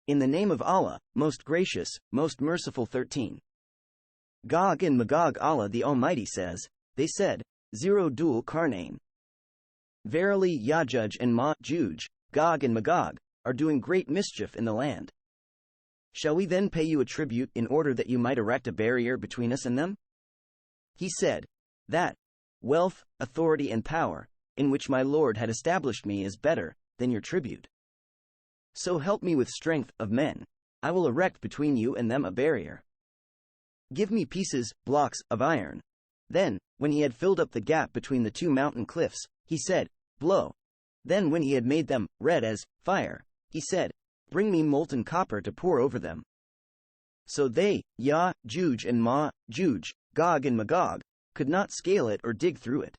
In the name of Allah, most gracious, most merciful. 13. Gog and Magog. Allah the Almighty says, they said, 0 Dhul Qarnayn. Verily Ya'juj and Ma'juj, Gog and Magog, are doing great mischief in the land. Shall we then pay you a tribute in order that you might erect a barrier between us and them? He said, that wealth, authority and power, in which my Lord had established me is better than your tribute. So help me with strength of men, I will erect between you and them a barrier. Give me pieces, blocks, of iron. Then, when he had filled up the gap between the two mountain cliffs, he said, blow. Then when he had made them red as fire, he said, bring me molten copper to pour over them. So they, Ya'juj and Ma'juj, Gog and Magog, could not scale it or dig through it.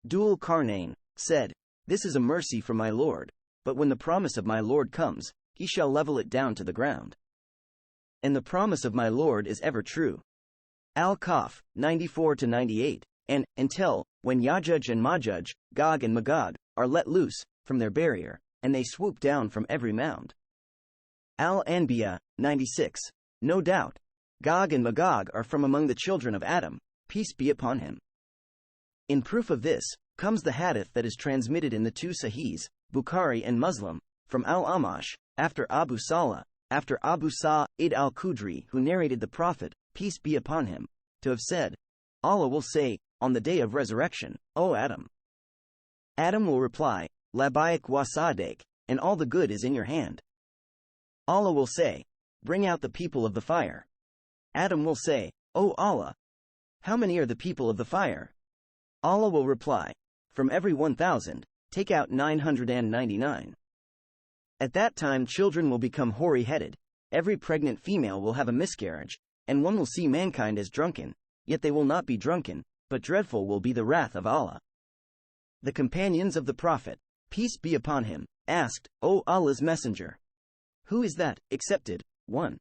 Dhul Qarnayn said, this is a mercy from my Lord, but when the promise of my Lord comes, he shall level it down to the ground. And the promise of my Lord is ever true. Al-Kahf, 94-98, and, until, when Ya'juj and Ma'juj, Gog and Magog, are let loose from their barrier, and they swoop down from every mound. Al-Anbiya, 96. No doubt, Gog and Magog are from among the children of Adam, peace be upon him. In proof of this, comes the hadith that is transmitted in the two Sahihs, Bukhari and Muslim, from Al-Amash, after Abu Salih, after Abu Sa'id al-Khudri, who narrated the Prophet, peace be upon him, to have said, Allah will say, on the day of resurrection, O Adam. Adam will reply, Labaik wa Sadiq, and all the good is in your hand. Allah will say, bring out the people of the fire. Adam will say, O Allah, how many are the people of the fire? Allah will reply, from every 1,000, take out 999. At that time children will become hoary-headed, every pregnant female will have a miscarriage, and one will see mankind as drunken, yet they will not be drunken, but dreadful will be the wrath of Allah. The companions of the Prophet, peace be upon him, asked, O Allah's Messenger, who is that accepted one?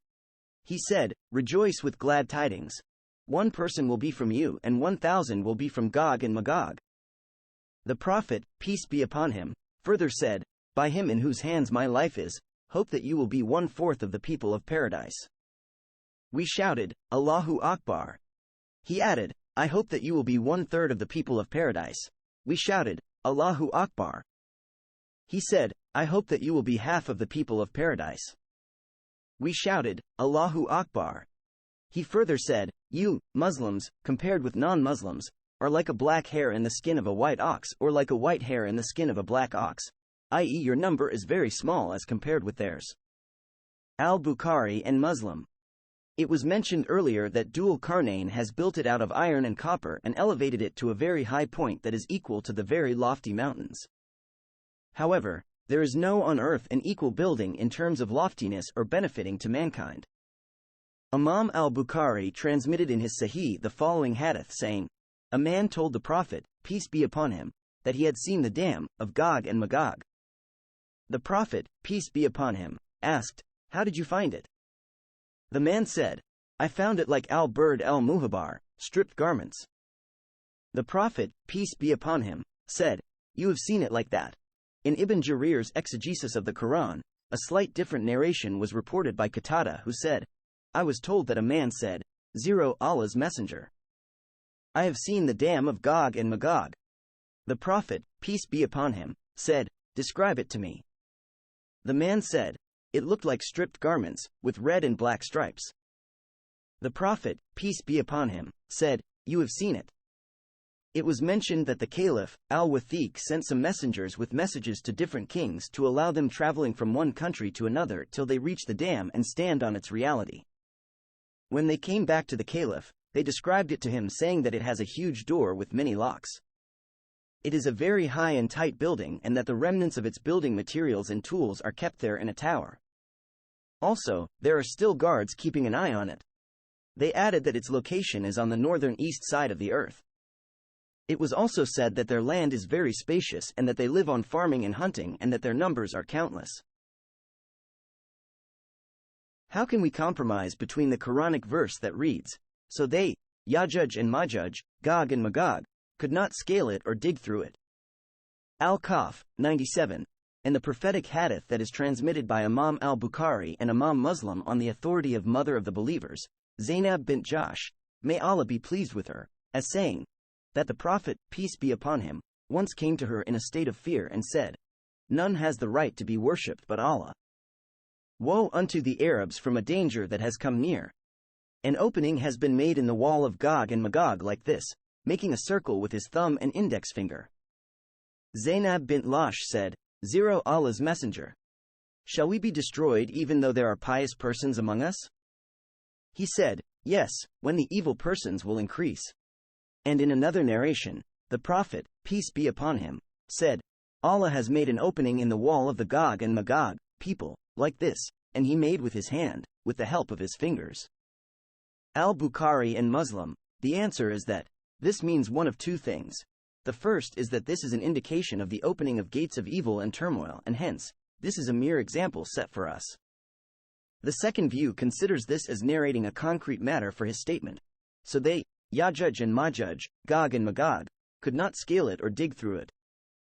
He said, rejoice with glad tidings. One person will be from you and 1,000 will be from Gog and Magog. The Prophet, peace be upon him, further said, by him in whose hands my life is, hope that you will be 1/4 of the people of paradise. We shouted, Allahu Akbar. He added, I hope that you will be 1/3 of the people of paradise. We shouted, Allahu Akbar. He said, I hope that you will be half of the people of paradise. We shouted, Allahu Akbar. He further said, you, Muslims, compared with non-Muslims, are like a black hair in the skin of a white ox or like a white hair in the skin of a black ox, i.e. your number is very small as compared with theirs. Al-Bukhari and Muslim. It was mentioned earlier that Dhul Qarnayn has built it out of iron and copper and elevated it to a very high point that is equal to the very lofty mountains. However, there is no on earth an equal building in terms of loftiness or benefiting to mankind. Imam al-Bukhari transmitted in his Sahih the following hadith saying, a man told the Prophet, peace be upon him, that he had seen the dam of Gog and Magog. The Prophet, peace be upon him, asked, how did you find it? The man said, I found it like al-Burd al-Muhabar, stripped garments. The Prophet, peace be upon him, said, you have seen it like that. In Ibn Jarir's exegesis of the Quran, a slight different narration was reported by Qatada who said, I was told that a man said, 0 Allah's Messenger, I have seen the dam of Gog and Magog. The Prophet, peace be upon him, said, describe it to me. The man said, it looked like stripped garments, with red and black stripes. The Prophet, peace be upon him, said, you have seen it. It was mentioned that the Caliph, al-Wathiq, sent some messengers with messages to different kings to allow them traveling from one country to another till they reach the dam and stand on its reality. When they came back to the Caliph, they described it to him saying that it has a huge door with many locks. It is a very high and tight building and that the remnants of its building materials and tools are kept there in a tower. Also, there are still guards keeping an eye on it. They added that its location is on the northern east side of the earth. It was also said that their land is very spacious and that they live on farming and hunting and that their numbers are countless. How can we compromise between the Quranic verse that reads, so they, Ya'juj and Ma'juj, Gog and Magog, could not scale it or dig through it? Al-Kahf, 97. and the prophetic hadith that is transmitted by Imam al-Bukhari and Imam Muslim on the authority of mother of the believers, Zainab bint Jahsh, may Allah be pleased with her, as saying, that the Prophet, peace be upon him, once came to her in a state of fear and said, "None has the right to be worshipped but Allah. Woe unto the Arabs from a danger that has come near. An opening has been made in the wall of Gog and Magog like this, making a circle with his thumb and index finger." Zainab bint Jahsh said, Allah's Messenger, shall we be destroyed even though there are pious persons among us? He said, yes, when the evil persons will increase. And in another narration, the Prophet, peace be upon him, said, Allah has made an opening in the wall of the Gog and Magog people, like this, and he made with his hand, with the help of his fingers. Al-Bukhari and Muslim, the answer is that this means one of two things. The first is that this is an indication of the opening of gates of evil and turmoil, and hence, this is a mere example set for us. The second view considers this as narrating a concrete matter for his statement. So they, Ya'juj and Ma'juj, Gog and Magog, could not scale it or dig through it.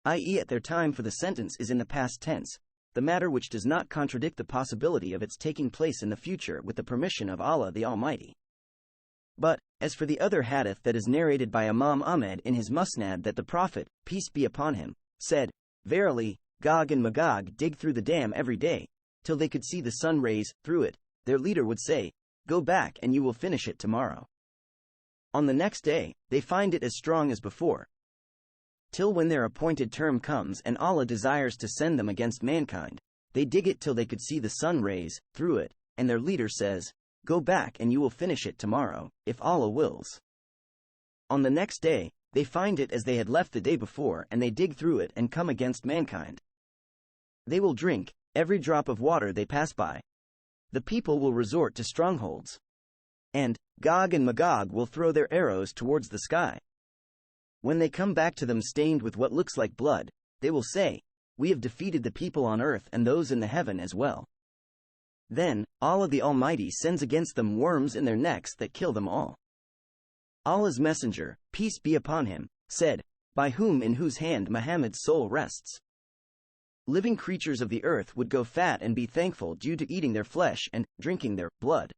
I.e., at their time, for the sentence is in the past tense, the matter which does not contradict the possibility of its taking place in the future with the permission of Allah the Almighty. But, as for the other hadith that is narrated by Imam Ahmed in his Musnad that the Prophet, peace be upon him, said, verily, Gog and Magog dig through the dam every day, till they could see the sun rays through it, their leader would say, go back and you will finish it tomorrow. On the next day, they find it as strong as before, till when their appointed term comes and Allah desires to send them against mankind, they dig it till they could see the sun rays through it, and their leader says, go back and you will finish it tomorrow, if Allah wills. On the next day, they find it as they had left the day before, and they dig through it and come against mankind. They will drink every drop of water they pass by. The people will resort to strongholds. And Gog and Magog will throw their arrows towards the sky. When they come back to them stained with what looks like blood, they will say, we have defeated the people on earth and those in the heaven as well. Then, Allah the Almighty sends against them worms in their necks that kill them all. Allah's Messenger, peace be upon him, said, by whom in whose hand Muhammad's soul rests. Living creatures of the earth would go fat and be thankful due to eating their flesh and drinking their blood.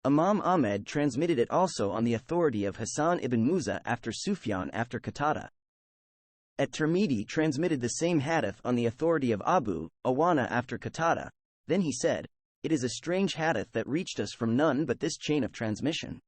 Imam Ahmed transmitted it also on the authority of Hassan ibn Musa after Sufyan after Qatada. At-Tirmidhi transmitted the same hadith on the authority of Abu Awana after Qatada. Then he said, it is a strange hadith that reached us from none but this chain of transmission.